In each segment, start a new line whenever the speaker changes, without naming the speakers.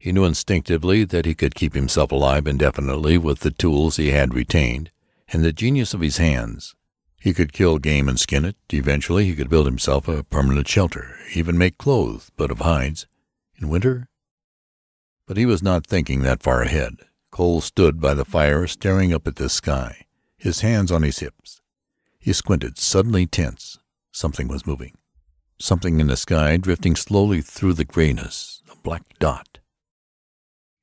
He knew instinctively that he could keep himself alive indefinitely with the tools he had retained and the genius of his hands. He could kill game and skin it. Eventually he could build himself a permanent shelter, even make clothes, but of hides. In winter? But he was not thinking that far ahead. Cole stood by the fire, staring up at the sky, his hands on his hips. He squinted, suddenly tense. Something was moving. Something in the sky, drifting slowly through the grayness. A black dot.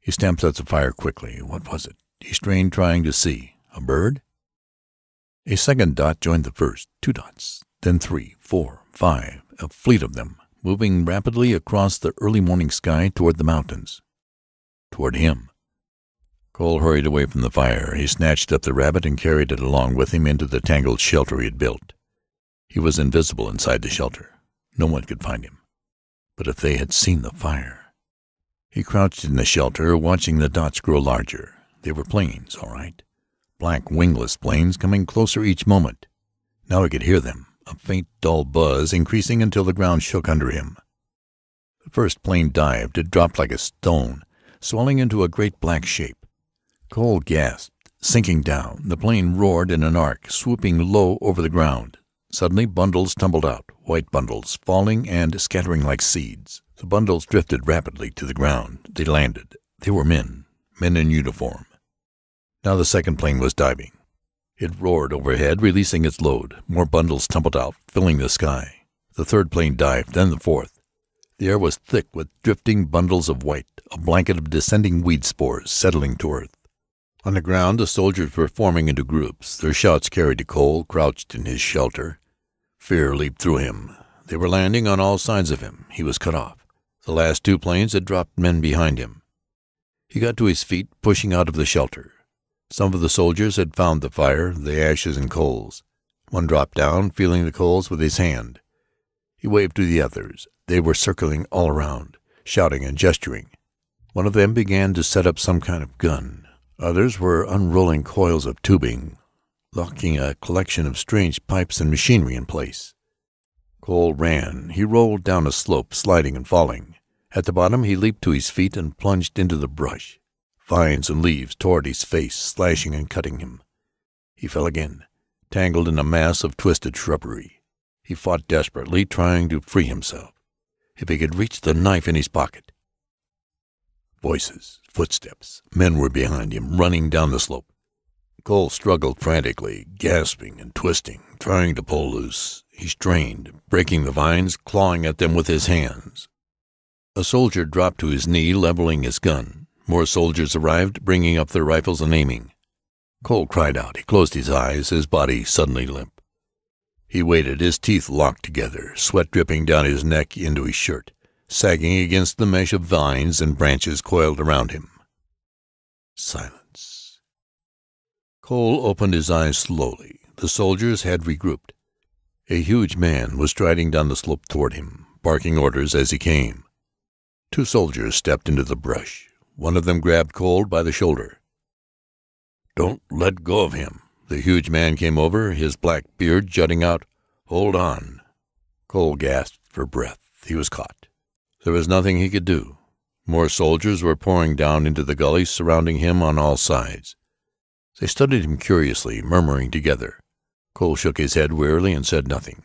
He stamped at the fire quickly. What was it? He strained, trying to see. A bird? A second dot joined the first. 2 dots. Then 3, 4, 5. A fleet of them, moving rapidly across the early morning sky toward the mountains. Toward him. Cole hurried away from the fire. He snatched up the rabbit and carried it along with him into the tangled shelter he had built. He was invisible inside the shelter. No one could find him. But if they had seen the fire... He crouched in the shelter, watching the dots grow larger. They were planes, all right. Black, wingless planes coming closer each moment. Now he could hear them, a faint, dull buzz increasing until the ground shook under him. The first plane dived. It dropped like a stone, swelling into a great black shape. Cole gasped, sinking down. The plane roared in an arc, swooping low over the ground. Suddenly bundles tumbled out, white bundles, falling and scattering like seeds. The bundles drifted rapidly to the ground. They landed. They were men in uniform. Now the second plane was diving. It roared overhead, releasing its load. More bundles tumbled out, filling the sky. The third plane dived, then the fourth. The air was thick with drifting bundles of white, a blanket of descending weed spores settling to earth. On the ground, the soldiers were forming into groups. Their shouts carried to Cole, crouched in his shelter. Fear leaped through him. They were landing on all sides of him. He was cut off. The last 2 planes had dropped men behind him. He got to his feet, pushing out of the shelter. Some of the soldiers had found the fire, the ashes and coals. One dropped down, feeling the coals with his hand. He waved to the others. They were circling all around, shouting and gesturing. One of them began to set up some kind of gun. Others were unrolling coils of tubing, locking a collection of strange pipes and machinery in place. Cole ran. He rolled down a slope, sliding and falling. At the bottom he leaped to his feet and plunged into the brush. Vines and leaves tore at his face, slashing and cutting him. He fell again, tangled in a mass of twisted shrubbery. He fought desperately, trying to free himself. If he could reach the knife in his pocket. Voices, footsteps. Men were behind him, running down the slope. Cole struggled frantically, gasping and twisting, trying to pull loose. He strained, breaking the vines, clawing at them with his hands. A soldier dropped to his knee, leveling his gun. More soldiers arrived, bringing up their rifles and aiming. Cole cried out. He closed his eyes, his body suddenly limp. He waited, his teeth locked together, sweat dripping down his neck into his shirt, sagging against the mesh of vines and branches coiled around him. Silence. Cole opened his eyes slowly. The soldiers had regrouped. A huge man was striding down the slope toward him, barking orders as he came. 2 soldiers stepped into the brush. One of them grabbed Cole by the shoulder. "Don't let go of him." The huge man came over, his black beard jutting out. "Hold on." Cole gasped for breath. He was caught. There was nothing he could do. More soldiers were pouring down into the gully, surrounding him on all sides. They studied him curiously, murmuring together. Cole shook his head wearily and said nothing.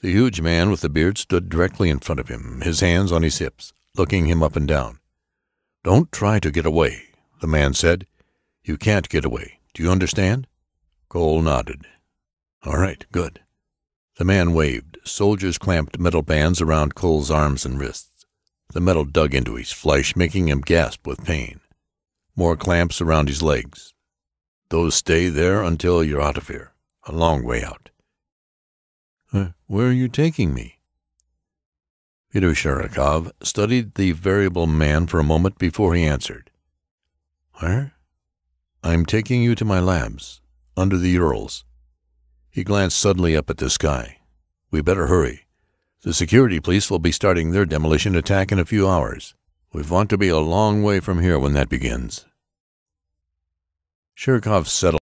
The huge man with the beard stood directly in front of him, his hands on his hips, looking him up and down. "Don't try to get away," the man said. "You can't get away. Do you understand?" Cole nodded. "All right, good." The man waved. Soldiers clamped metal bands around Cole's arms and wrists. The metal dug into his flesh, making him gasp with pain. More clamps around his legs. "Those stay there until you're out of here. A long way out." Where are you taking me?" Peter Sharikov studied the variable man for a moment before he answered. "Where?" "I'm taking you to my labs, under the Urals." He glanced suddenly up at the sky. "We better hurry. The security police will be starting their demolition attack in a few hours. We want to be a long way from here when that begins." Sharikov settled